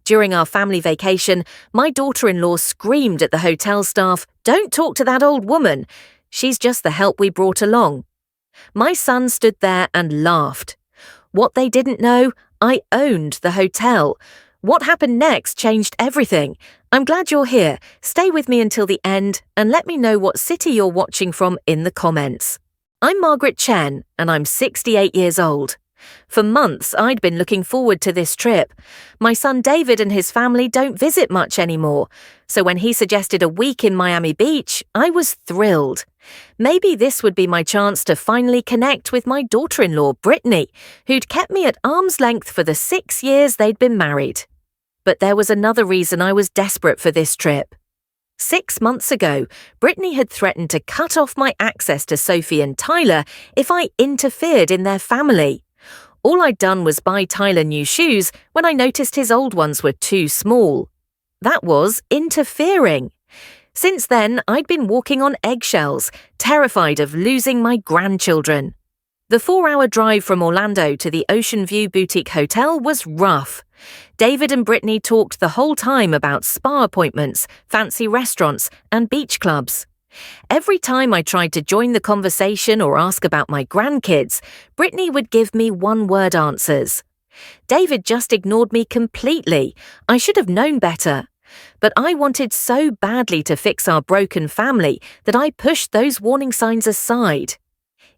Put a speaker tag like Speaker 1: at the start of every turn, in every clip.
Speaker 1: During our family vacation, my daughter-in-law screamed at the hotel staff, "Don't talk to that old woman. She's just the help we brought along." My son stood there and laughed. What they didn't know, I owned the hotel. What happened next changed everything. I'm glad you're here. Stay with me until the end and let me know what city you're watching from in the comments. I'm Margaret Chen and I'm 68 years old. For months, I'd been looking forward to this trip. My son David and his family don't visit much anymore, so when he suggested a week in Miami Beach, I was thrilled. Maybe this would be my chance to finally connect with my daughter-in-law, Brittany, who'd kept me at arm's length for the 6 years they'd been married. But there was another reason I was desperate for this trip. 6 months ago, Brittany had threatened to cut off my access to Sophie and Tyler if I interfered in their family. All I'd done was buy Tyler new shoes when I noticed his old ones were too small. That was interfering. Since then, I'd been walking on eggshells, terrified of losing my grandchildren. The 4-hour drive from Orlando to the Ocean View Boutique Hotel was rough. David and Brittany talked the whole time about spa appointments, fancy restaurants, and beach clubs. Every time I tried to join the conversation or ask about my grandkids, Brittany would give me one-word answers. David just ignored me completely. I should have known better. But I wanted so badly to fix our broken family that I pushed those warning signs aside.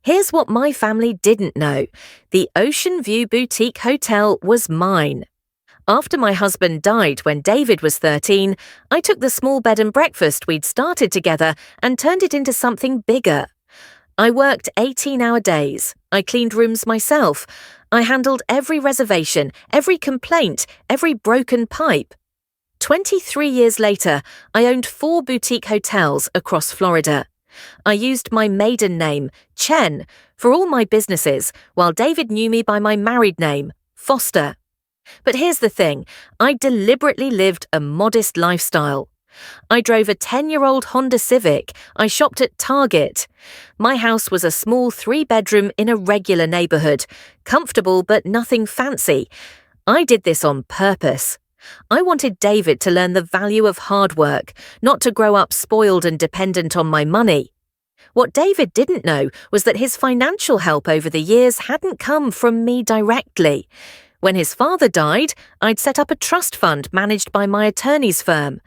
Speaker 1: Here's what my family didn't know. The Ocean View Boutique Hotel was mine. After my husband died when David was 13, I took the small bed and breakfast we'd started together and turned it into something bigger. I worked 18-hour days. I cleaned rooms myself. I handled every reservation, every complaint, every broken pipe. 23 years later, I owned 4 boutique hotels across Florida. I used my maiden name, Chen, for all my businesses, while David knew me by my married name, Foster. But here's the thing, I deliberately lived a modest lifestyle. I drove a 10-year-old Honda Civic. I shopped at Target. My house was a small 3-bedroom in a regular neighborhood, comfortable but nothing fancy. I did this on purpose. I wanted David to learn the value of hard work, not to grow up spoiled and dependent on my money. What David didn't know was that his financial help over the years hadn't come from me directly. When his father died, I'd set up a trust fund managed by my attorney's firm.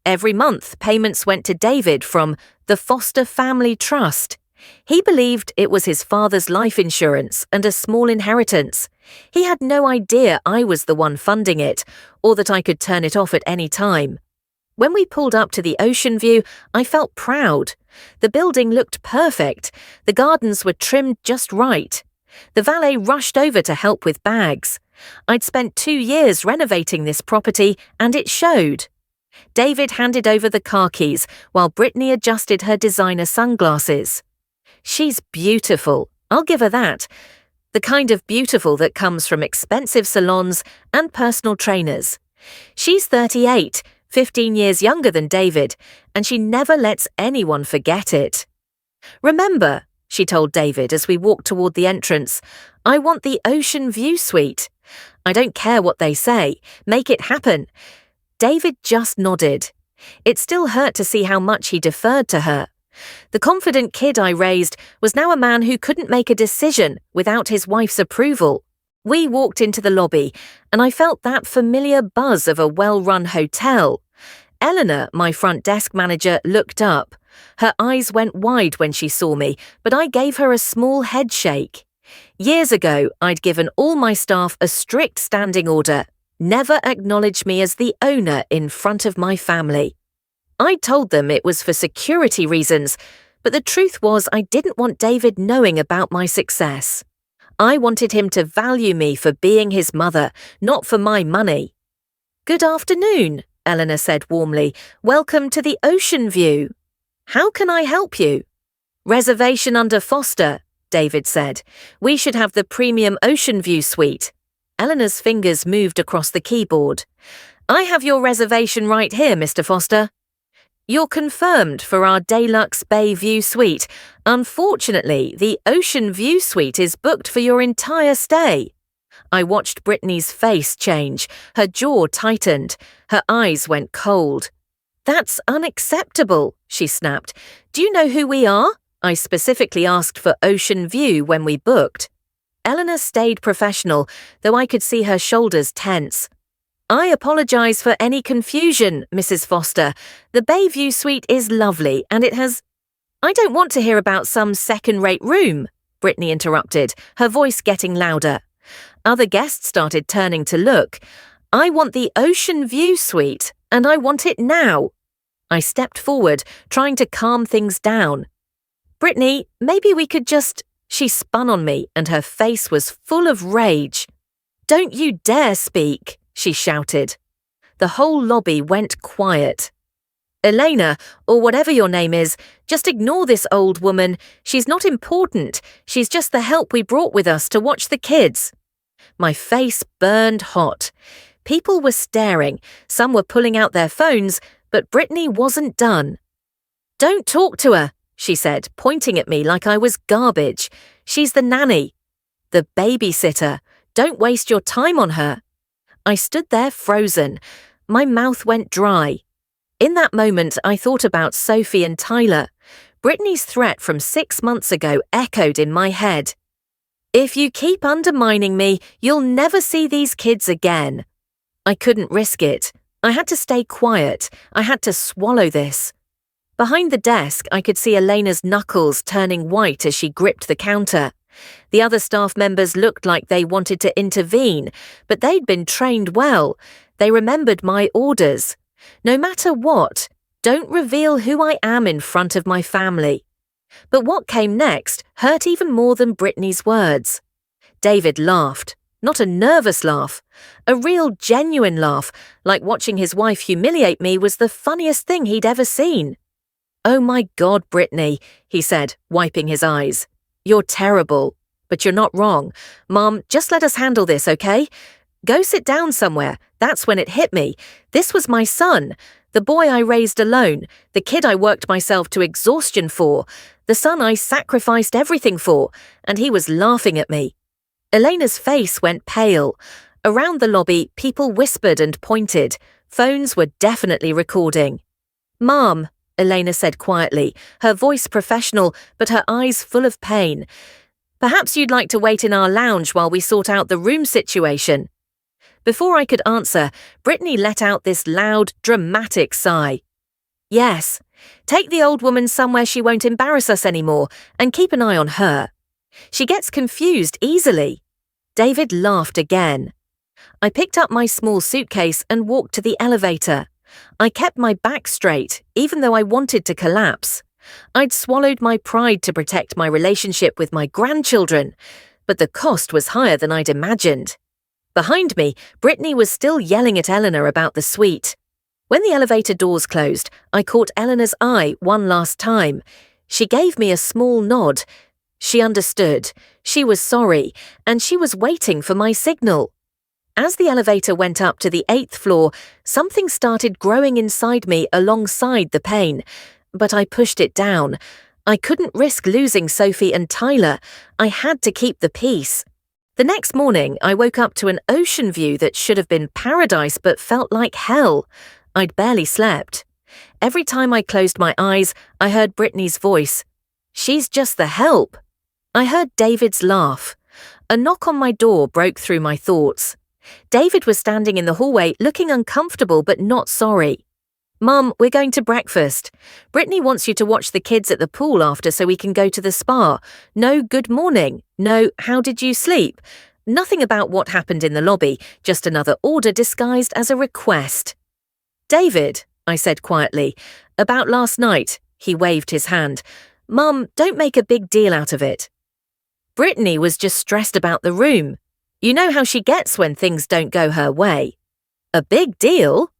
Speaker 1: Every month, payments went to David from the Foster Family Trust. He believed it was his father's life insurance and a small inheritance. He had no idea I was the one funding it, or that I could turn it off at any time. When we pulled up to the Ocean View, I felt proud. The building looked perfect. The gardens were trimmed just right. The valet rushed over to help with bags. I'd spent 2 years renovating this property, and it showed. David handed over the car keys while Brittany adjusted her designer sunglasses. She's beautiful, I'll give her that. The kind of beautiful that comes from expensive salons and personal trainers. She's 38, 15 years younger than David, and she never lets anyone forget it. "Remember," she told David as we walked toward the entrance, "I want the Ocean View suite. I don't care what they say. Make it happen." David just nodded. It still hurt to see how much he deferred to her. The confident kid I raised was now a man who couldn't make a decision without his wife's approval. We walked into the lobby, and I felt that familiar buzz of a well-run hotel. Eleanor, my front desk manager, looked up. Her eyes went wide when she saw me, but I gave her a small head shake. Years ago, I'd given all my staff a strict standing order: never acknowledge me as the owner in front of my family. I told them it was for security reasons, but the truth was I didn't want David knowing about my success. I wanted him to value me for being his mother, not for my money. "Good afternoon," Eleanor said warmly. "Welcome to the Ocean View. How can I help you?" "Reservation under Foster," David said. "We should have the premium Ocean View suite." Eleanor's fingers moved across the keyboard. "I have your reservation right here, Mr. Foster. You're confirmed for our Deluxe Bay View suite. Unfortunately, the Ocean View suite is booked for your entire stay." I watched Brittany's face change. Her jaw tightened. Her eyes went cold. "That's unacceptable," she snapped. "Do you know who we are?" I specifically asked for Ocean View when we booked. Eleanor stayed professional, though I could see her shoulders tense. "I apologize for any confusion, Mrs. Foster. The Bayview suite is lovely, and it has—" "I don't want to hear about some second-rate room," Brittany interrupted, her voice getting louder. Other guests started turning to look. "I want the Ocean View suite, and I want it now." I stepped forward, trying to calm things down. "Brittany, maybe we could just—" She spun on me, and her face was full of rage. "Don't you dare speak," she shouted. The whole lobby went quiet. "Elena, or whatever your name is, just ignore this old woman. She's not important. She's just the help we brought with us to watch the kids." My face burned hot. People were staring. Some were pulling out their phones, but Brittany wasn't done. "Don't talk to her," she said, pointing at me like I was garbage. "She's the nanny. The babysitter. Don't waste your time on her." I stood there frozen. My mouth went dry. In that moment, I thought about Sophie and Tyler. Brittany's threat from 6 months ago echoed in my head. "If you keep undermining me, you'll never see these kids again." I couldn't risk it. I had to stay quiet. I had to swallow this. Behind the desk, I could see Elena's knuckles turning white as she gripped the counter. The other staff members looked like they wanted to intervene, but they'd been trained well. They remembered my orders. No matter what, don't reveal who I am in front of my family. But what came next hurt even more than Brittany's words. David laughed. Not a nervous laugh. A real, genuine laugh, like watching his wife humiliate me was the funniest thing he'd ever seen. "Oh my God, Brittany," he said, wiping his eyes. "You're terrible. But you're not wrong. Mom, just let us handle this, okay? Go sit down somewhere." That's when it hit me. This was my son. The boy I raised alone. The kid I worked myself to exhaustion for. The son I sacrificed everything for. And he was laughing at me. Elena's face went pale. Around the lobby, people whispered and pointed. Phones were definitely recording. "Mom," Elena said quietly, her voice professional, but her eyes full of pain. "Perhaps you'd like to wait in our lounge while we sort out the room situation." Before I could answer, Brittany let out this loud, dramatic sigh. "Yes, take the old woman somewhere she won't embarrass us anymore, and keep an eye on her. She gets confused easily." David laughed again. I picked up my small suitcase and walked to the elevator. I kept my back straight, even though I wanted to collapse. I'd swallowed my pride to protect my relationship with my grandchildren, but the cost was higher than I'd imagined. Behind me, Brittany was still yelling at Eleanor about the suite. When the elevator doors closed, I caught Eleanor's eye one last time. She gave me a small nod. She understood. She was sorry, and she was waiting for my signal. As the elevator went up to the 8th floor, something started growing inside me alongside the pain, but I pushed it down. I couldn't risk losing Sophie and Tyler. I had to keep the peace. The next morning, I woke up to an ocean view that should have been paradise but felt like hell. I'd barely slept. Every time I closed my eyes, I heard Brittany's voice. "She's just the help." I heard David's laugh. A knock on my door broke through my thoughts. David was standing in the hallway looking uncomfortable but not sorry. "Mum, we're going to breakfast. Brittany wants you to watch the kids at the pool after so we can go to the spa. No good morning. No how did you sleep. Nothing about what happened in the lobby, just another order disguised as a request." "David," I said quietly, "about last night." He waved his hand. "Mum, don't make a big deal out of it." Brittany was just stressed about the room. You know how she gets when things don't go her way. "A big deal?"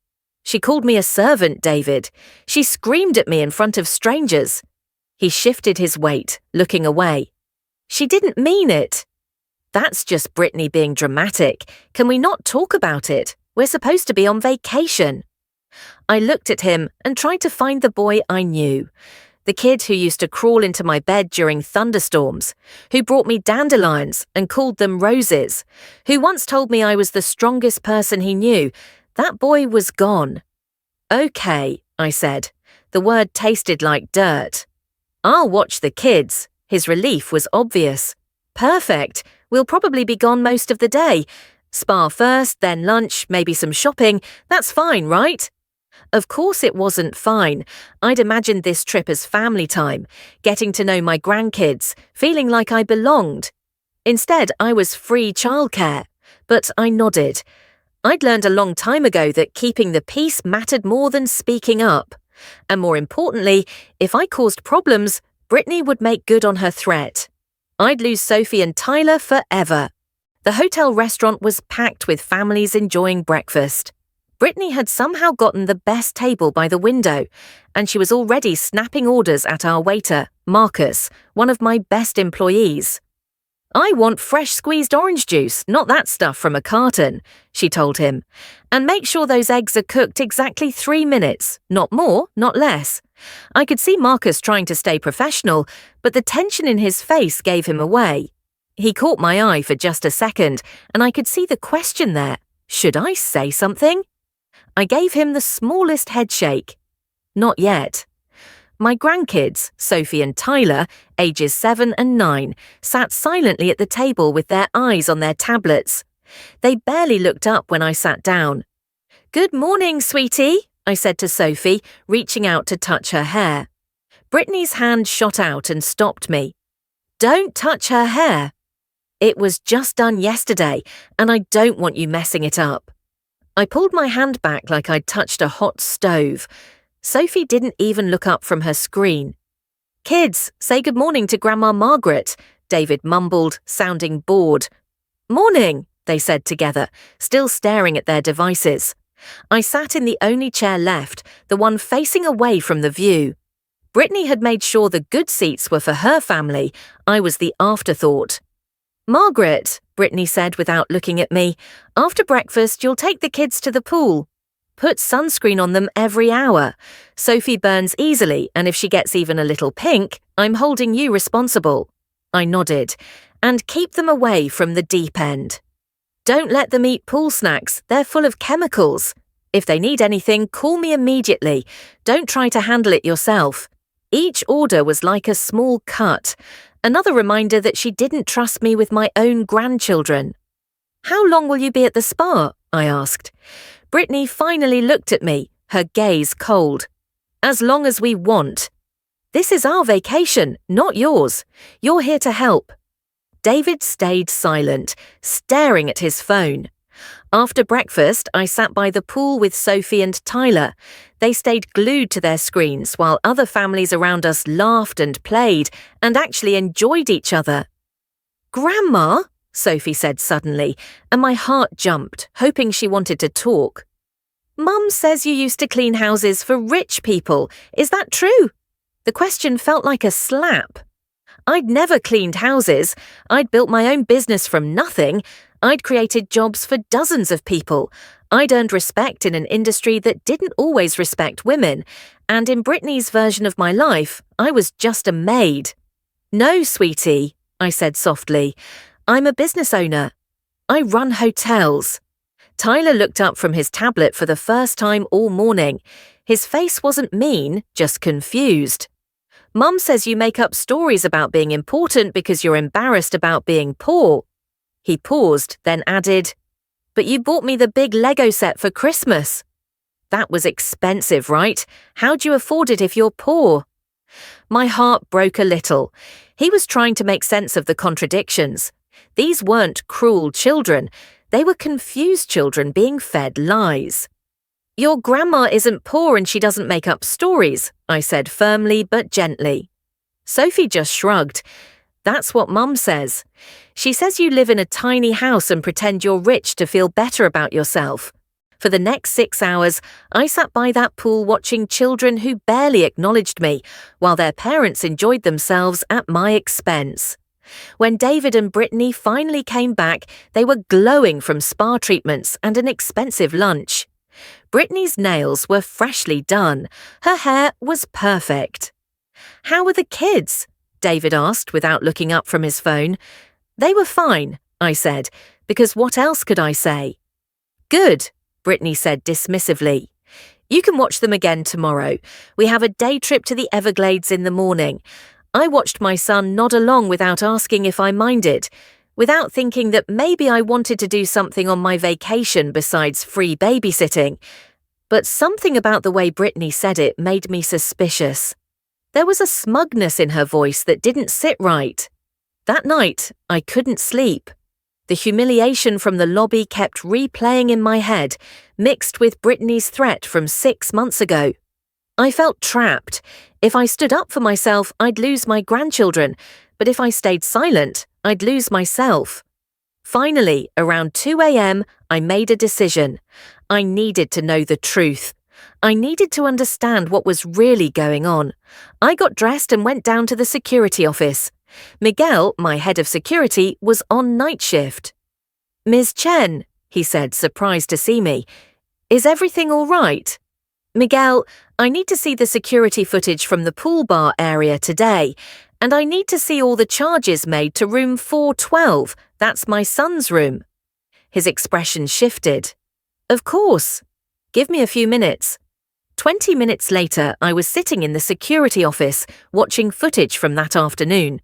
Speaker 1: "She called me a servant, David. She screamed at me in front of strangers." He shifted his weight, looking away. "She didn't mean it." "That's just Brittany being dramatic. Can we not talk about it? We're supposed to be on vacation." I looked at him and tried to find the boy I knew. The kid who used to crawl into my bed during thunderstorms, who brought me dandelions and called them roses, who once told me I was the strongest person he knew, that boy was gone. Okay, I said. The word tasted like dirt. I'll watch the kids. His relief was obvious. Perfect. We'll probably be gone most of the day. Spa first, then lunch, maybe some shopping. That's fine, right? Of course it wasn't fine. I'd imagined this trip as family time, getting to know my grandkids, feeling like I belonged. Instead, I was free childcare. But I nodded. I'd learned a long time ago that keeping the peace mattered more than speaking up. And more importantly, if I caused problems, Brittany would make good on her threat. I'd lose Sophie and Tyler forever. The hotel restaurant was packed with families enjoying breakfast. Brittany had somehow gotten the best table by the window, and she was already snapping orders at our waiter, Marcus, one of my best employees. I want fresh squeezed orange juice, not that stuff from a carton, she told him. And make sure those eggs are cooked exactly 3 minutes, not more, not less. I could see Marcus trying to stay professional, but the tension in his face gave him away. He caught my eye for just a second, and I could see the question there. Should I say something? I gave him the smallest headshake. Not yet. My grandkids, Sophie and Tyler, ages 7 and 9, sat silently at the table with their eyes on their tablets. They barely looked up when I sat down. "Good morning, sweetie," I said to Sophie, reaching out to touch her hair. Brittany's hand shot out and stopped me. "Don't touch her hair." "It was just done yesterday, and I don't want you messing it up." I pulled my hand back like I'd touched a hot stove. Sophie didn't even look up from her screen. "Kids, say good morning to Grandma Margaret," David mumbled, sounding bored. "Morning," they said together, still staring at their devices. I sat in the only chair left, the one facing away from the view. Brittany had made sure the good seats were for her family. I was the afterthought. "Margaret," Brittany said without looking at me, "after breakfast you'll take the kids to the pool. Put sunscreen on them every hour. Sophie burns easily, and if she gets even a little pink, I'm holding you responsible." I nodded. "And keep them away from the deep end. Don't let them eat pool snacks, they're full of chemicals. If they need anything, call me immediately. Don't try to handle it yourself." Each order was like a small cut. Another reminder that she didn't trust me with my own grandchildren. "How long will you be at the spa?" I asked. Brittany finally looked at me, her gaze cold. "As long as we want. This is our vacation, not yours. You're here to help." David stayed silent, staring at his phone. After breakfast, I sat by the pool with Sophie and Tyler. They stayed glued to their screens while other families around us laughed and played and actually enjoyed each other. "Grandma," Sophie said suddenly, and my heart jumped, hoping she wanted to talk. "Mum says you used to clean houses for rich people. Is that true?" The question felt like a slap. I'd never cleaned houses. I'd built my own business from nothing. I'd created jobs for dozens of people. I'd earned respect in an industry that didn't always respect women. And in Brittany's version of my life, I was just a maid. "No, sweetie," I said softly. "I'm a business owner. I run hotels." Tyler looked up from his tablet for the first time all morning. His face wasn't mean, just confused. "Mum says you make up stories about being important because you're embarrassed about being poor." He paused, then added, "But you bought me the big Lego set for Christmas." "That was expensive, right? How'd you afford it if you're poor?" My heart broke a little. He was trying to make sense of the contradictions. These weren't cruel children. They were confused children being fed lies. "Your grandma isn't poor and she doesn't make up stories," I said firmly but gently. Sophie just shrugged. "That's what Mum says. She says you live in a tiny house and pretend you're rich to feel better about yourself." For the next 6 hours, I sat by that pool watching children who barely acknowledged me, while their parents enjoyed themselves at my expense. When David and Brittany finally came back, they were glowing from spa treatments and an expensive lunch. Brittany's nails were freshly done. Her hair was perfect. "How were the kids?" David asked without looking up from his phone. "They were fine," I said, because what else could I say? "Good," Brittany said dismissively. "You can watch them again tomorrow. We have a day trip to the Everglades in the morning." I watched my son nod along without asking if I minded, without thinking that maybe I wanted to do something on my vacation besides free babysitting. But something about the way Brittany said it made me suspicious. There was a smugness in her voice that didn't sit right. That night, I couldn't sleep. The humiliation from the lobby kept replaying in my head, mixed with Brittany's threat from 6 months ago. I felt trapped. If I stood up for myself, I'd lose my grandchildren, but if I stayed silent, I'd lose myself. Finally, around 2 a.m., I made a decision. I needed to know the truth. I needed to understand what was really going on. I got dressed and went down to the security office. Miguel, my head of security, was on night shift. "Ms. Chen," he said, surprised to see me, "is everything all right?" "Miguel, I need to see the security footage from the pool bar area today, and I need to see all the charges made to room 412. That's my son's room." His expression shifted. "Of course. Give me a few minutes." 20 minutes later, I was sitting in the security office, watching footage from that afternoon.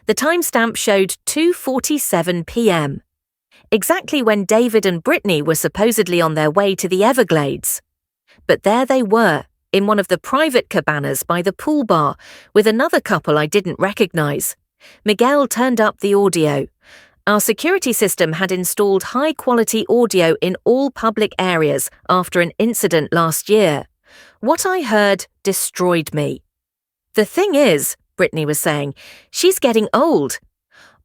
Speaker 1: The timestamp showed 2:47 p.m. Exactly when David and Brittany were supposedly on their way to the Everglades. But there they were, in one of the private cabanas by the pool bar, with another couple I didn't recognize. Miguel turned up the audio. Our security system had installed high-quality audio in all public areas after an incident last year. What I heard destroyed me. "The thing is," Brittany was saying, "she's getting old.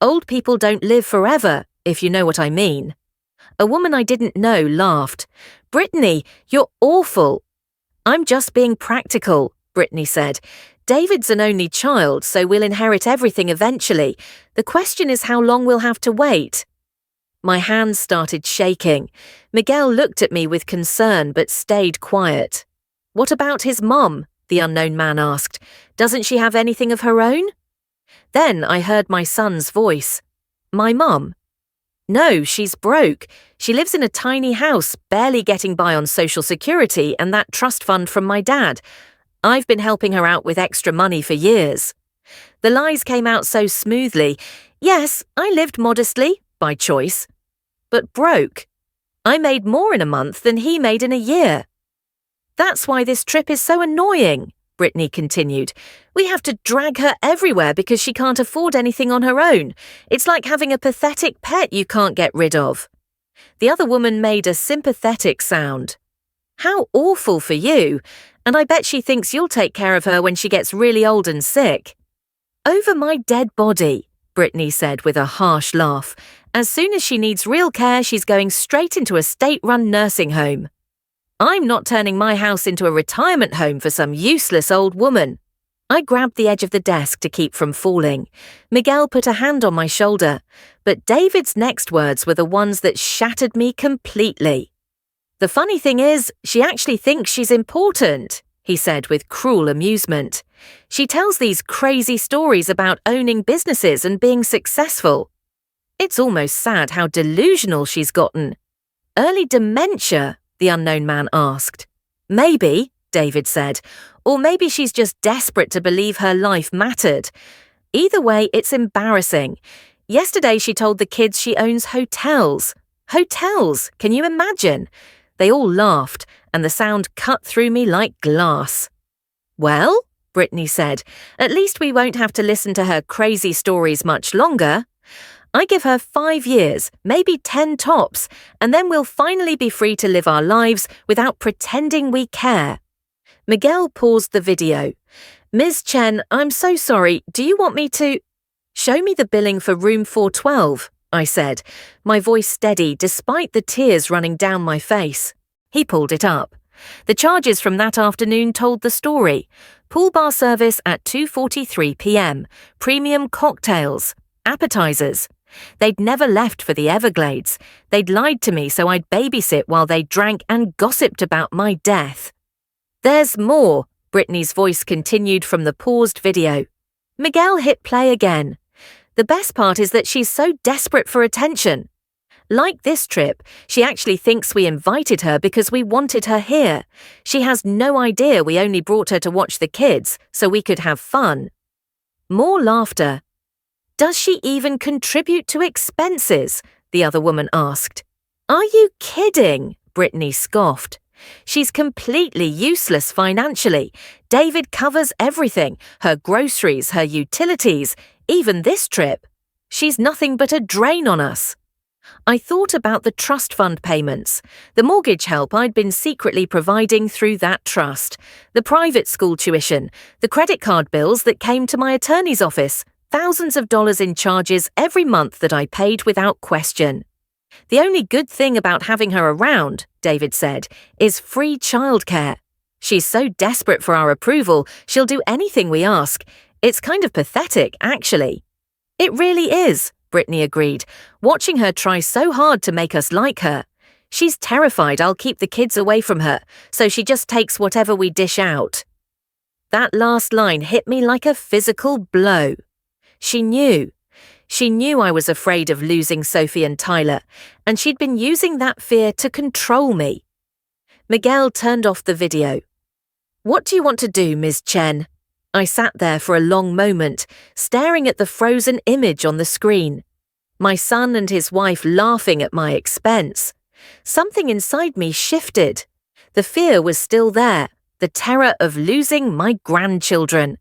Speaker 1: Old people don't live forever, if you know what I mean." A woman I didn't know laughed. "Brittany, you're awful." "I'm just being practical," Brittany said. "David's an only child, so we'll inherit everything eventually. The question is how long we'll have to wait." My hands started shaking. Miguel looked at me with concern but stayed quiet. "What about his mom?" the unknown man asked. "Doesn't she have anything of her own?" Then I heard my son's voice. "My mum?" "No, she's broke. She lives in a tiny house, barely getting by on Social Security and that trust fund from my dad. I've been helping her out with extra money for years." The lies came out so smoothly. Yes, I lived modestly, by choice. But broke. I made more in a month than he made in a year. "That's why this trip is so annoying," Brittany continued. "We have to drag her everywhere because she can't afford anything on her own. It's like having a pathetic pet you can't get rid of." The other woman made a sympathetic sound. "How awful for you, and I bet she thinks you'll take care of her when she gets really old and sick." "Over my dead body," Brittany said with a harsh laugh. "As soon as she needs real care, she's going straight into a state-run nursing home. I'm not turning my house into a retirement home for some useless old woman." I grabbed the edge of the desk to keep from falling. Miguel put a hand on my shoulder, but David's next words were the ones that shattered me completely. "The funny thing is, she actually thinks she's important," he said with cruel amusement. "She tells these crazy stories about owning businesses and being successful. It's almost sad how delusional she's gotten." "Early dementia?" the unknown man asked. "Maybe," David said, "or maybe she's just desperate to believe her life mattered. Either way, it's embarrassing. Yesterday she told the kids she owns hotels. Hotels, can you imagine?" They all laughed, and the sound cut through me like glass. "Well," Brittany said, "at least we won't have to listen to her crazy stories much longer. I give her 5 years, maybe 10 tops, and then we'll finally be free to live our lives without pretending we care." Miguel paused the video. "Ms. Chen, I'm so sorry. Do you want me to—" "Show me the billing for room 412, I said, my voice steady despite the tears running down my face. He pulled it up. The charges from that afternoon told the story. Pool bar service at 2:43 p.m, premium cocktails, appetizers. They'd never left for the Everglades. They'd lied to me so I'd babysit while they drank and gossiped about my death. "There's more," Brittany's voice continued from the paused video. Miguel hit play again. The best part is that she's so desperate for attention. Like this trip, she actually thinks we invited her because we wanted her here. She has no idea we only brought her to watch the kids so we could have fun. More laughter. Does she even contribute to expenses? The other woman asked. Are you kidding? Brittany scoffed. She's completely useless financially. David covers everything, her groceries, her utilities, even this trip. She's nothing but a drain on us. I thought about the trust fund payments, the mortgage help I'd been secretly providing through that trust, the private school tuition, the credit card bills that came to my attorney's office, thousands of dollars in charges every month that I paid without question. The only good thing about having her around, David said, is free childcare. She's so desperate for our approval, she'll do anything we ask. It's kind of pathetic, actually. It really is, Brittany agreed, watching her try so hard to make us like her. She's terrified I'll keep the kids away from her, so she just takes whatever we dish out. That last line hit me like a physical blow. She knew. She knew I was afraid of losing Sophie and Tyler, and she'd been using that fear to control me. Miguel turned off the video. What do you want to do, Ms. Chen? I sat there for a long moment, staring at the frozen image on the screen. My son and his wife laughing at my expense. Something inside me shifted. The fear was still there, the terror of losing my grandchildren.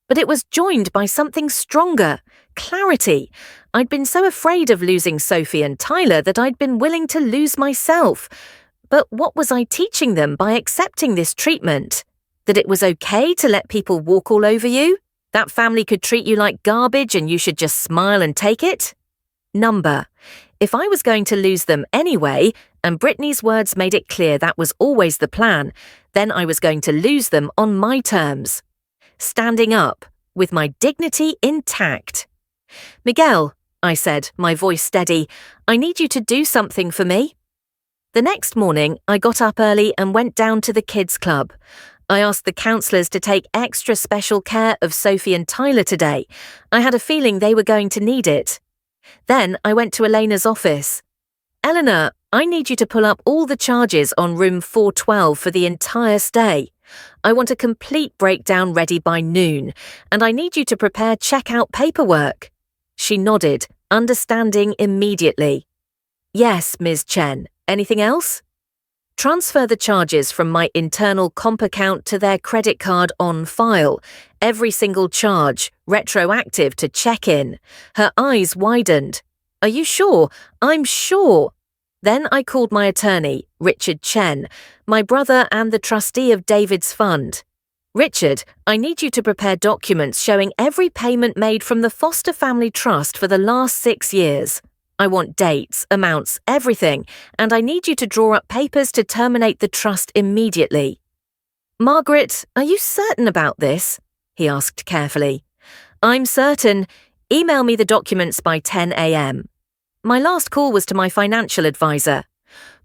Speaker 1: But it was joined by something stronger, clarity. I'd been so afraid of losing Sophie and Tyler that I'd been willing to lose myself. But what was I teaching them by accepting this treatment? That it was okay to let people walk all over you? That family could treat you like garbage and you should just smile and take it? Number. If I was going to lose them anyway, and Brittany's words made it clear that was always the plan, then I was going to lose them on my terms. Standing up, with my dignity intact. Miguel, I said, my voice steady, I need you to do something for me. The next morning, I got up early and went down to the kids' club. I asked the counsellors to take extra special care of Sophie and Tyler today. I had a feeling they were going to need it. Then I went to Elena's office. Eleanor, I need you to pull up all the charges on room 412 for the entire stay. I want a complete breakdown ready by noon, and I need you to prepare checkout paperwork. She nodded, understanding immediately. Yes, Ms. Chen. Anything else? Transfer the charges from my internal comp account to their credit card on file. Every single charge, retroactive to check-in. Her eyes widened. Are you sure? I'm sure. Then I called my attorney, Richard Chen, my brother and the trustee of David's fund. Richard, I need you to prepare documents showing every payment made from the Foster Family Trust for the last 6 years. I want dates, amounts, everything, and I need you to draw up papers to terminate the trust immediately. Margaret, are you certain about this? He asked carefully. I'm certain. Email me the documents by 10 a.m. My last call was to my financial advisor.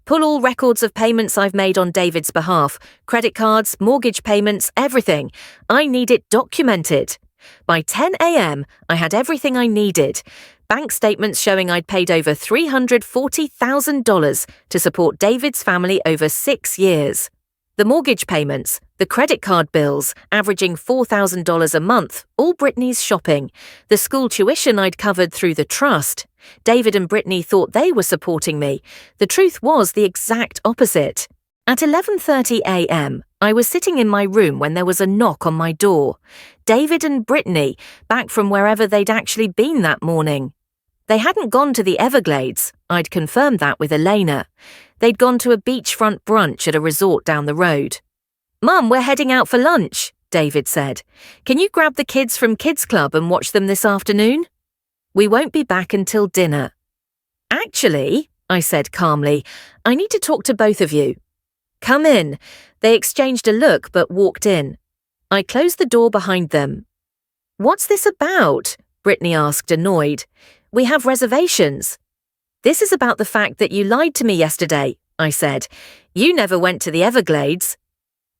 Speaker 1: Pull all records of payments I've made on David's behalf, credit cards, mortgage payments, everything. I need it documented. By 10 a.m., I had everything I needed. Bank statements showing I'd paid over $340,000 to support David's family over 6 years. The mortgage payments, the credit card bills, averaging $4,000 a month, all Brittany's shopping, the school tuition I'd covered through the trust. David and Brittany thought they were supporting me. The truth was the exact opposite. At 11:30 a.m., I was sitting in my room when there was a knock on my door. David and Brittany, back from wherever they'd actually been that morning. They hadn't gone to the Everglades. I'd confirmed that with Elena. They'd gone to a beachfront brunch at a resort down the road. Mum, we're heading out for lunch, David said. Can you grab the kids from Kids Club and watch them this afternoon? We won't be back until dinner. Actually, I said calmly, I need to talk to both of you. Come in. They exchanged a look but walked in. I closed the door behind them. What's this about? Brittany asked, annoyed. We have reservations. This is about the fact that you lied to me yesterday, I said. You never went to the Everglades.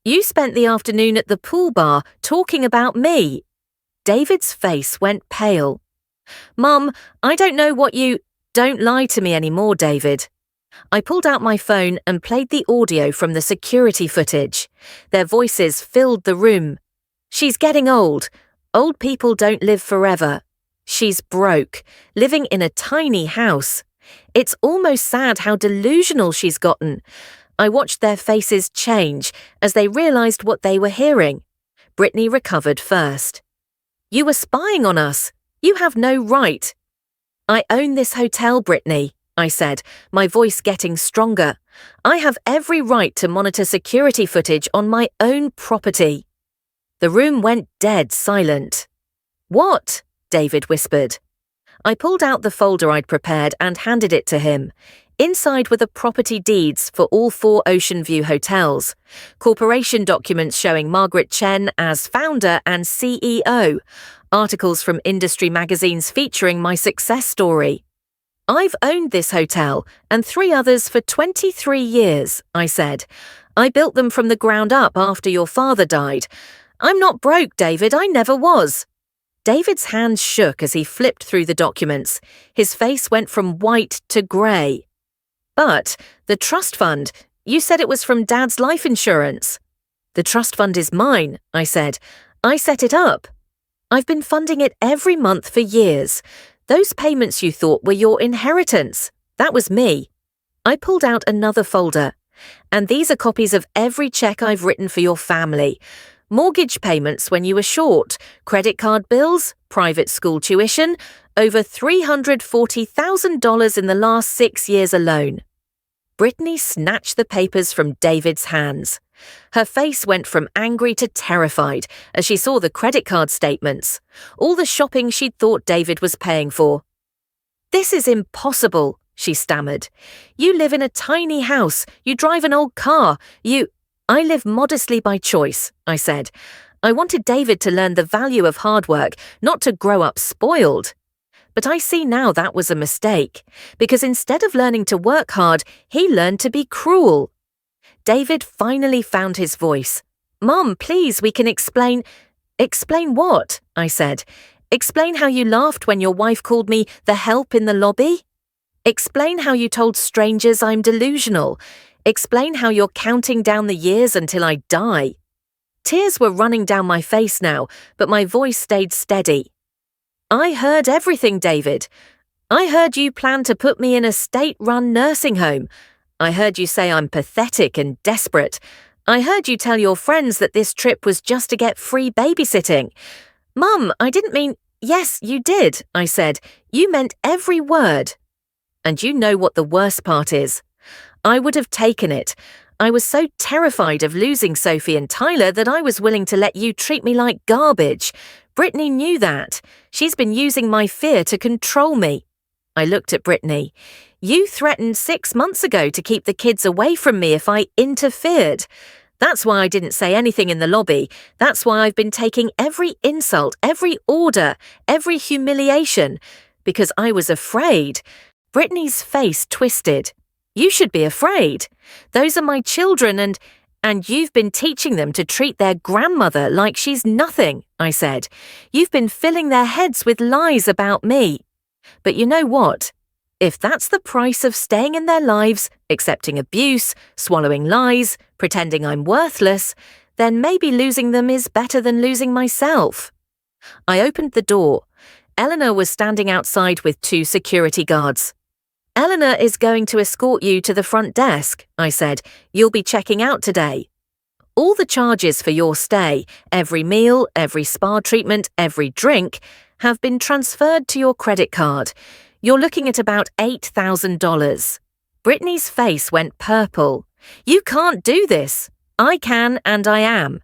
Speaker 1: You spent the afternoon at the pool bar talking about me. David's face went pale. Mum, I don't know what you— Don't lie to me anymore, David. I pulled out my phone and played the audio from the security footage. Their voices filled the room. She's getting old. Old people don't live forever. She's broke, living in a tiny house. It's almost sad how delusional she's gotten. I watched their faces change as they realized what they were hearing. Brittany recovered first. You were spying on us. You have no right. I own this hotel, Brittany, I said, my voice getting stronger. I have every right to monitor security footage on my own property. The room went dead silent. What? David whispered. I pulled out the folder I'd prepared and handed it to him. Inside were the property deeds for all 4 Ocean View hotels, corporation documents showing Margaret Chen as founder and CEO, articles from industry magazines featuring my success story. I've owned this hotel and 3 others for 23 years, I said. I built them from the ground up after your father died. I'm not broke, David, I never was. David's hands shook as he flipped through the documents. His face went from white to grey. But the trust fund, you said it was from Dad's life insurance. The trust fund is mine, I said. I set it up. I've been funding it every month for years. Those payments you thought were your inheritance. That was me. I pulled out another folder. And these are copies of every check I've written for your family. Mortgage payments when you were short, credit card bills, private school tuition, over $340,000 in the last 6 years alone. Brittany snatched the papers from David's hands. Her face went from angry to terrified as she saw the credit card statements, all the shopping she'd thought David was paying for. This is impossible, she stammered. You live in a tiny house, you drive an old car, I live modestly by choice, I said. I wanted David to learn the value of hard work, not to grow up spoiled. But I see now that was a mistake, because instead of learning to work hard, he learned to be cruel. David finally found his voice. Mom, please, we can explain— Explain what? I said. Explain how you laughed when your wife called me the help in the lobby? Explain how you told strangers I'm delusional. Explain how you're counting down the years until I die. Tears were running down my face now, but my voice stayed steady. I heard everything, David. I heard you plan to put me in a state-run nursing home. I heard you say I'm pathetic and desperate. I heard you tell your friends that this trip was just to get free babysitting. Mum, I didn't mean— Yes, you did, I said. You meant every word. And you know what the worst part is. I would have taken it. I was so terrified of losing Sophie and Tyler that I was willing to let you treat me like garbage. Brittany knew that. She's been using my fear to control me. I looked at Brittany. You threatened 6 months ago to keep the kids away from me if I interfered. That's why I didn't say anything in the lobby. That's why I've been taking every insult, every order, every humiliation. Because I was afraid. Brittany's face twisted. You should be afraid. Those are my children and you've been teaching them to treat their grandmother like she's nothing, I said. You've been filling their heads with lies about me. But you know what? If that's the price of staying in their lives, accepting abuse, swallowing lies, pretending I'm worthless, then maybe losing them is better than losing myself. I opened the door. Eleanor was standing outside with 2 security guards. Eleanor is going to escort you to the front desk, I said. You'll be checking out today. All the charges for your stay, every meal, every spa treatment, every drink, have been transferred to your credit card. You're looking at about $8,000. Brittany's face went purple. You can't do this. I can and I am.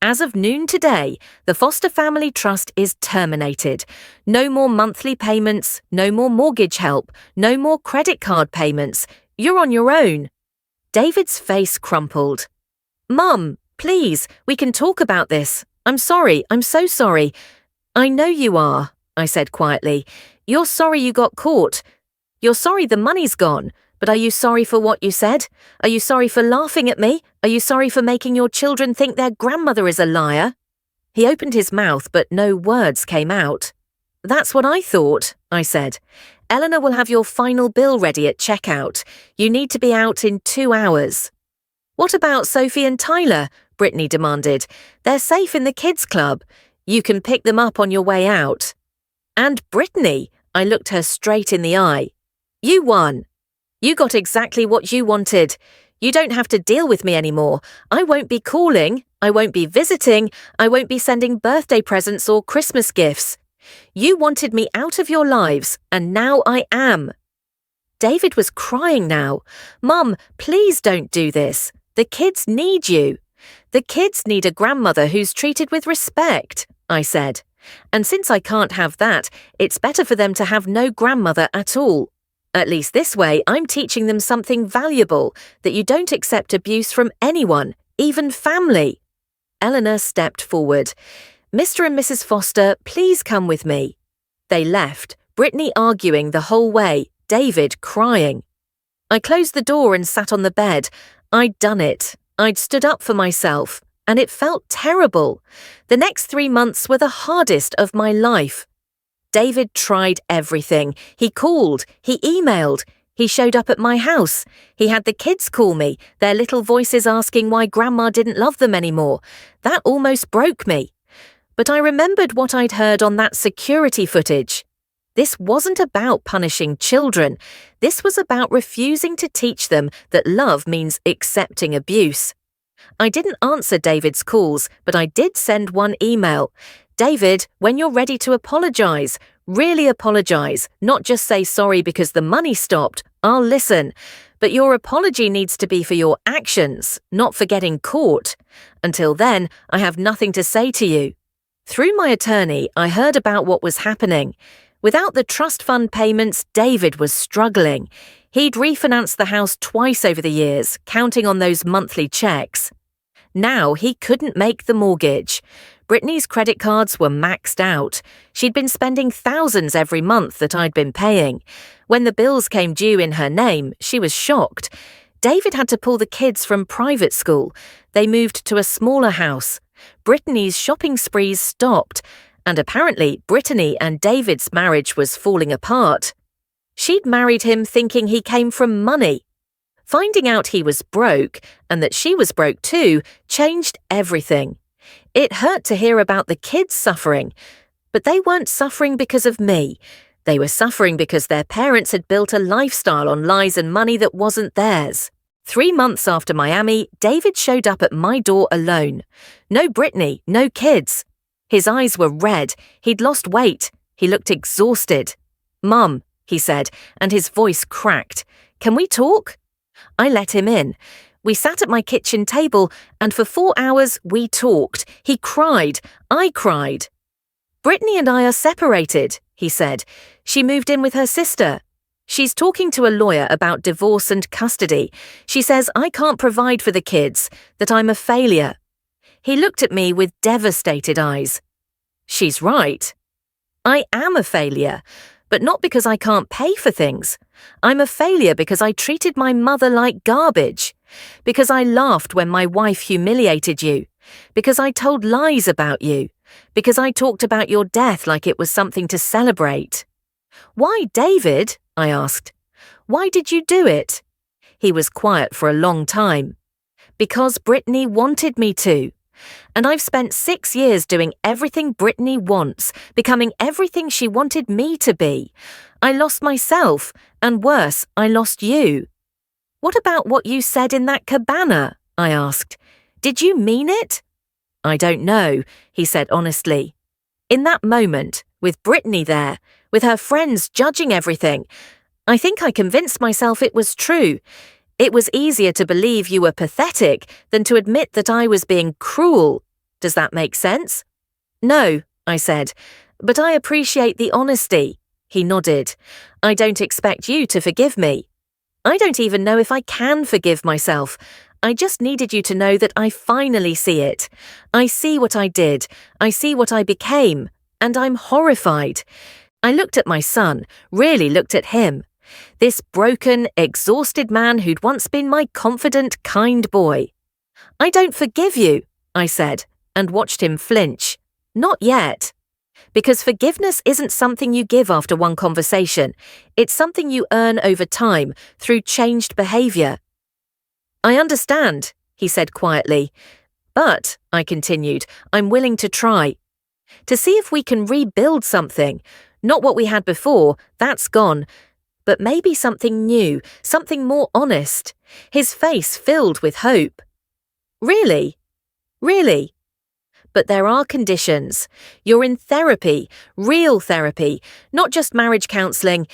Speaker 1: As of noon today, the Foster Family Trust is terminated. No more monthly payments, no more mortgage help, no more credit card payments. You're on your own. David's face crumpled. Mum, please, we can talk about this. I'm sorry, I'm so sorry. I know you are, I said quietly. You're sorry you got caught. You're sorry the money's gone, But are you sorry for what you said? Are you sorry for laughing at me? Are you sorry for making your children think their grandmother is a liar?" He opened his mouth, but no words came out. "That's what I thought," I said. "Eleanor will have your final bill ready at checkout. You need to be out in 2 hours." "What about Sophie and Tyler?" Brittany demanded. "They're safe in the kids' club. You can pick them up on your way out." "And Brittany," I looked her straight in the eye. "You won. You got exactly what you wanted. You don't have to deal with me anymore. I won't be calling. I won't be visiting. I won't be sending birthday presents or Christmas gifts. You wanted me out of your lives, and now I am." David was crying now. "Mum, please don't do this. The kids need you. The kids need a grandmother who's treated with respect," I said. "And since I can't have that, it's better for them to have no grandmother at all. At least this way, I'm teaching them something valuable, that you don't accept abuse from anyone, even family." Eleanor stepped forward. "Mr. and Mrs. Foster, please come with me." They left, Brittany arguing the whole way, David crying. I closed the door and sat on the bed. I'd done it. I'd stood up for myself, and it felt terrible. The next 3 months were the hardest of my life. David tried everything. He called, he emailed, he showed up at my house. He had the kids call me, their little voices asking why Grandma didn't love them anymore. That almost broke me. But I remembered what I'd heard on that security footage. This wasn't about punishing children. This was about refusing to teach them that love means accepting abuse. I didn't answer David's calls, but I did send one email. "David, when you're ready to apologize, really apologize, not just say sorry because the money stopped. I'll listen. But your apology needs to be for your actions, not for getting caught. Until then, I have nothing to say to you." Through my attorney, I heard about what was happening. Without the trust fund payments, David was struggling. He'd refinanced the house twice over the years, counting on those monthly checks. Now he couldn't make the mortgage. Brittany's credit cards were maxed out. She'd been spending thousands every month that I'd been paying. When the bills came due in her name, she was shocked. David had to pull the kids from private school. They moved to a smaller house. Brittany's shopping sprees stopped, and apparently Brittany and David's marriage was falling apart. She'd married him thinking he came from money. Finding out he was broke, and that she was broke too, changed everything. It hurt to hear about the kids suffering, but they weren't suffering because of me. They were suffering because their parents had built a lifestyle on lies and money that wasn't theirs. 3 months after Miami, David showed up at my door alone. No Brittany, no kids. His eyes were red. He'd lost weight. He looked exhausted. "Mum," he said, and his voice cracked. "Can we talk?" I let him in. We sat at my kitchen table, and for 4 hours we talked. He cried. I cried. "Brittany and I are separated," he said. "She moved in with her sister. She's talking to a lawyer about divorce and custody. She says I can't provide for the kids, that I'm a failure." He looked at me with devastated eyes. "She's right. I am a failure, but not because I can't pay for things. I'm a failure because I treated my mother like garbage, because I laughed when my wife humiliated you, because I told lies about you, because I talked about your death like it was something to celebrate." "Why, David?" I asked. "Why did you do it?" He was quiet for a long time. "Because Brittany wanted me to. And I've spent 6 years doing everything Brittany wants, becoming everything she wanted me to be. I lost myself, and worse, I lost you." "What about what you said in that cabana?" I asked. "Did you mean it?" "I don't know," he said honestly. "In that moment, with Brittany there, with her friends judging everything, I think I convinced myself it was true. It was easier to believe you were pathetic than to admit that I was being cruel. Does that make sense?" "No," I said, "but I appreciate the honesty." He nodded. "I don't expect you to forgive me. I don't even know if I can forgive myself. I just needed you to know that I finally see it. I see what I did. I see what I became. And I'm horrified." I looked at my son, really looked at him. This broken, exhausted man who'd once been my confident, kind boy. "I don't forgive you," I said, and watched him flinch. "Not yet." Because forgiveness isn't something you give after one conversation. It's something you earn over time through changed behavior. "I understand," he said quietly. "But," I continued, "I'm willing to try. To see if we can rebuild something. Not what we had before, that's gone. But maybe something new, something more honest." His face filled with hope. "Really? Really? But there are conditions. You're in therapy, real therapy, not just marriage counselling.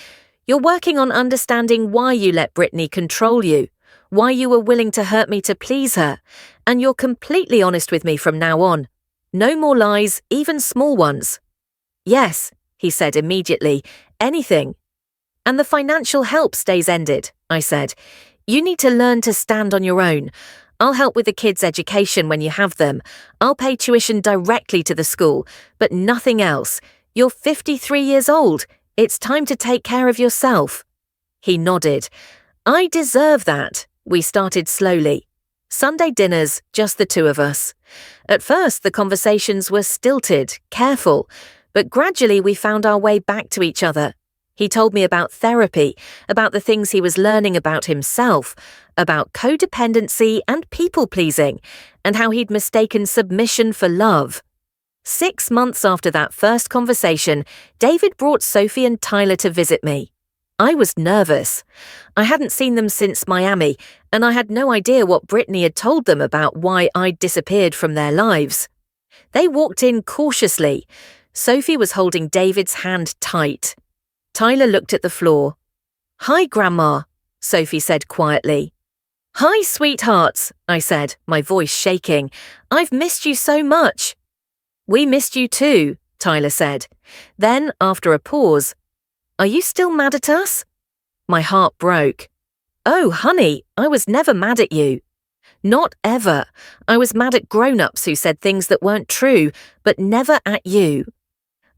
Speaker 1: You're working on understanding why you let Brittany control you, why you were willing to hurt me to please her, and you're completely honest with me from now on. No more lies, even small ones." "Yes," he said immediately, "anything." "And the financial help stays ended," I said. "You need to learn to stand on your own. I'll help with the kids' education when you have them. I'll pay tuition directly to the school, but nothing else. You're 53 years old. It's time to take care of yourself." He nodded. "I deserve that." We started slowly. Sunday dinners, just the two of us. At first, the conversations were stilted, careful, but gradually we found our way back to each other. He told me about therapy, about the things he was learning about himself, about codependency and people-pleasing, and how he'd mistaken submission for love. 6 months after that first conversation, David brought Sophie and Tyler to visit me. I was nervous. I hadn't seen them since Miami, and I had no idea what Brittany had told them about why I'd disappeared from their lives. They walked in cautiously. Sophie was holding David's hand tight. Tyler looked at the floor. "Hi, Grandma," Sophie said quietly. "Hi, sweethearts," I said, my voice shaking. "I've missed you so much." "We missed you too," Tyler said. Then, after a pause, "Are you still mad at us?" My heart broke. "Oh, honey, I was never mad at you." "Not ever. I was mad at grown-ups who said things that weren't true, but never at you."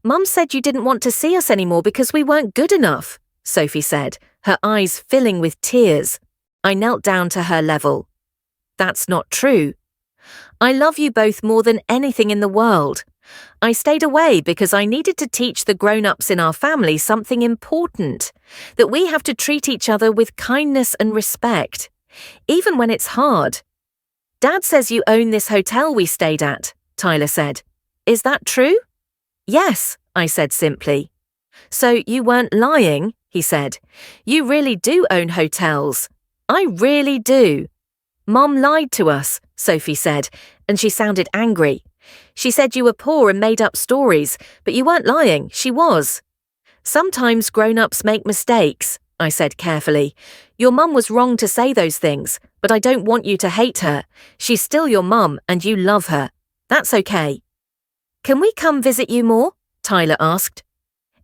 Speaker 1: "Mum said you didn't want to see us anymore because we weren't good enough," Sophie said, her eyes filling with tears. I knelt down to her level. "That's not true. I love you both more than anything in the world. I stayed away because I needed to teach the grown-ups in our family something important, that we have to treat each other with kindness and respect, even when it's hard." "Dad says you own this hotel we stayed at," Tyler said. "Is that true?" "Yes," I said simply. "So you weren't lying," he said. "You really do own hotels." "I really do." "Mom lied to us," Sophie said, and she sounded angry. "She said you were poor and made up stories, but you weren't lying, she was." "Sometimes grown-ups make mistakes," I said carefully. "Your mum was wrong to say those things, but I don't want you to hate her. She's still your mum and you love her. That's okay." "Can we come visit you more?" Tyler asked.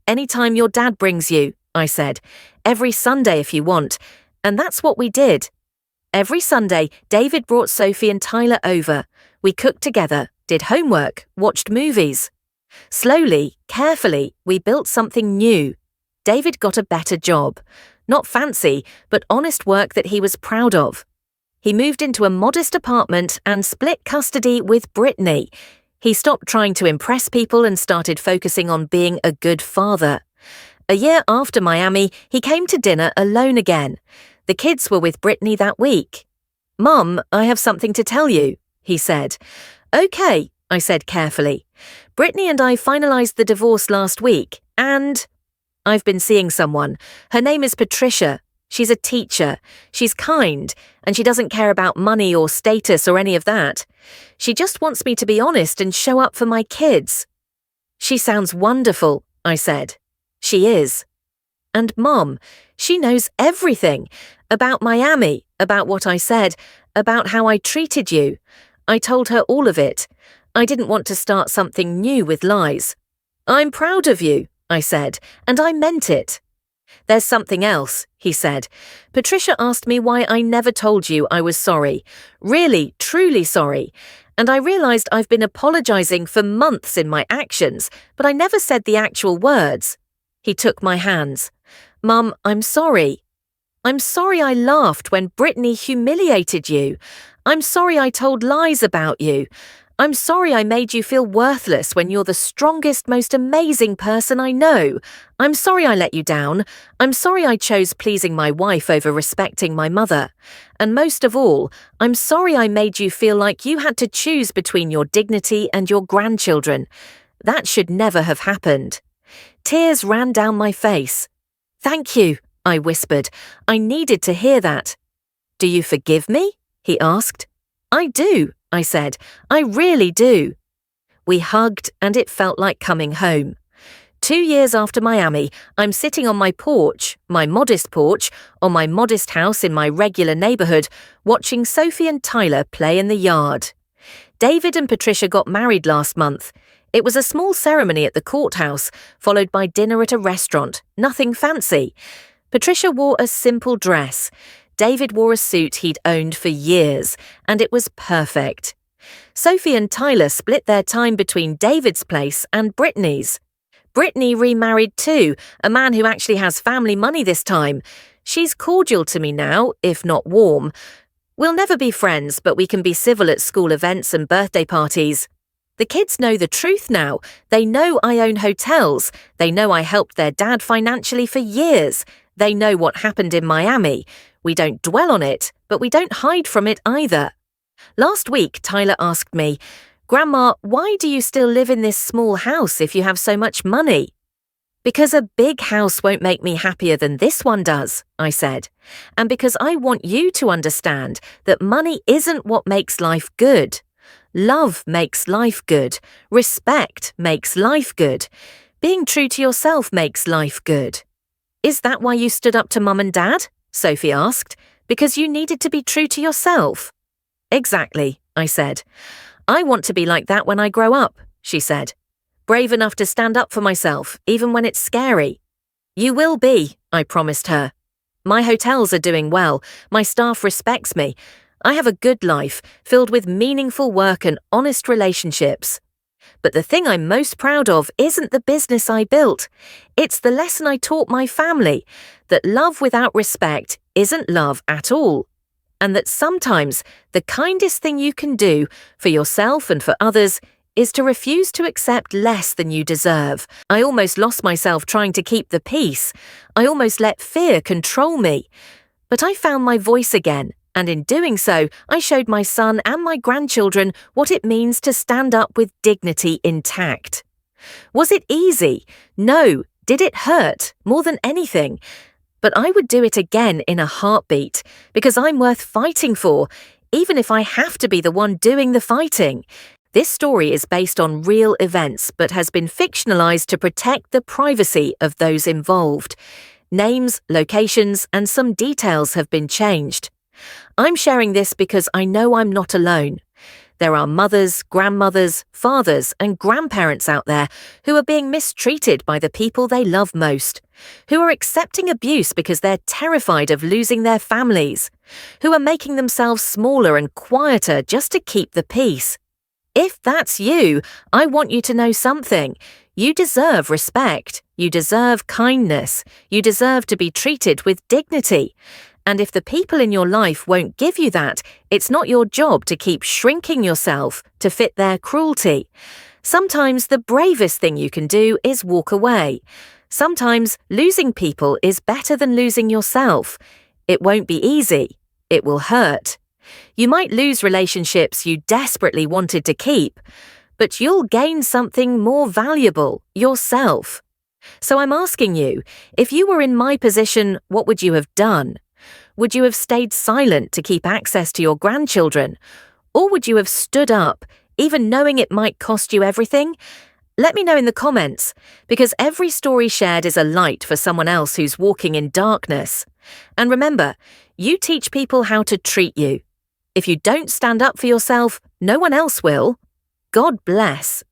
Speaker 1: "Anytime your dad brings you," I said. "Every Sunday if you want." And that's what we did. Every Sunday, David brought Sophie and Tyler over. We cooked together, did homework, watched movies. Slowly, carefully, we built something new. David got a better job. Not fancy, but honest work that he was proud of. He moved into a modest apartment and split custody with Brittany. He stopped trying to impress people and started focusing on being a good father. A year after Miami, he came to dinner alone again. The kids were with Brittany that week. "Mum, I have something to tell you," he said. "Okay," I said carefully. "Brittany and I finalized the divorce last week, and I've been seeing someone. Her name is Patricia. She's a teacher. She's kind, and she doesn't care about money or status or any of that. She just wants me to be honest and show up for my kids." "She sounds wonderful," I said. "She is. And Mom, she knows everything. About Miami, about what I said, about how I treated you. I told her all of it. I didn't want to start something new with lies. I'm proud of you," I said, and I meant it. "There's something else," he said. "Patricia asked me why I never told you I was sorry. Really, truly sorry. And I realized I've been apologizing for months in my actions, but I never said the actual words." He took my hands. Mum, I'm sorry. I'm sorry I laughed when Brittany humiliated you. I'm sorry I told lies about you. I'm sorry I made you feel worthless when you're the strongest, most amazing person I know. I'm sorry I let you down. I'm sorry I chose pleasing my wife over respecting my mother. And most of all, I'm sorry I made you feel like you had to choose between your dignity and your grandchildren. That should never have happened. Tears ran down my face. Thank you, I whispered. I needed to hear that. Do you forgive me? He asked. I do, I said. I really do. We hugged and it felt like coming home. 2 years after Miami, I'm sitting on my porch, my modest porch, on my modest house in my regular neighborhood, watching Sophie and Tyler play in the yard. David and Patricia got married last month. It was a small ceremony at the courthouse, followed by dinner at a restaurant, nothing fancy. Patricia wore a simple dress. David wore a suit he'd owned for years, and it was perfect. Sophie and Tyler split their time between David's place and Brittany's. Brittany remarried too, a man who actually has family money this time. She's cordial to me now, if not warm. We'll never be friends, but we can be civil at school events and birthday parties. The kids know the truth now. They know I own hotels. They know I helped their dad financially for years. They know what happened in Miami. We don't dwell on it, but we don't hide from it either. Last week, Tyler asked me, Grandma, why do you still live in this small house if you have so much money? Because a big house won't make me happier than this one does, I said. And because I want you to understand that money isn't what makes life good. Love makes life good. Respect makes life good. Being true to yourself makes life good. Is that why you stood up to Mum and Dad? Sophie asked. Because you needed to be true to yourself. Exactly, I said. I want to be like that when I grow up, she said. Brave enough to stand up for myself, even when it's scary. You will be, I promised her. My hotels are doing well. My staff respects me. I have a good life, filled with meaningful work and honest relationships. But the thing I'm most proud of isn't the business I built. It's the lesson I taught my family, that love without respect isn't love at all. And that sometimes the kindest thing you can do for yourself and for others is to refuse to accept less than you deserve. I almost lost myself trying to keep the peace. I almost let fear control me. But I found my voice again, and in doing so, I showed my son and my grandchildren what it means to stand up with dignity intact. Was it easy? No. Did it hurt? More than anything. But I would do it again in a heartbeat, because I'm worth fighting for, even if I have to be the one doing the fighting. This story is based on real events, but has been fictionalized to protect the privacy of those involved. Names, locations, and some details have been changed. I'm sharing this because I know I'm not alone. There are mothers, grandmothers, fathers, and grandparents out there who are being mistreated by the people they love most, who are accepting abuse because they're terrified of losing their families, who are making themselves smaller and quieter just to keep the peace. If that's you, I want you to know something. You deserve respect. You deserve kindness. You deserve to be treated with dignity. And if the people in your life won't give you that, it's not your job to keep shrinking yourself to fit their cruelty. Sometimes the bravest thing you can do is walk away. Sometimes losing people is better than losing yourself. It won't be easy. It will hurt. You might lose relationships you desperately wanted to keep, but you'll gain something more valuable, yourself. So I'm asking you, if you were in my position, what would you have done? Would you have stayed silent to keep access to your grandchildren? Or would you have stood up, even knowing it might cost you everything? Let me know in the comments, because every story shared is a light for someone else who's walking in darkness. And remember, you teach people how to treat you. If you don't stand up for yourself, no one else will. God bless.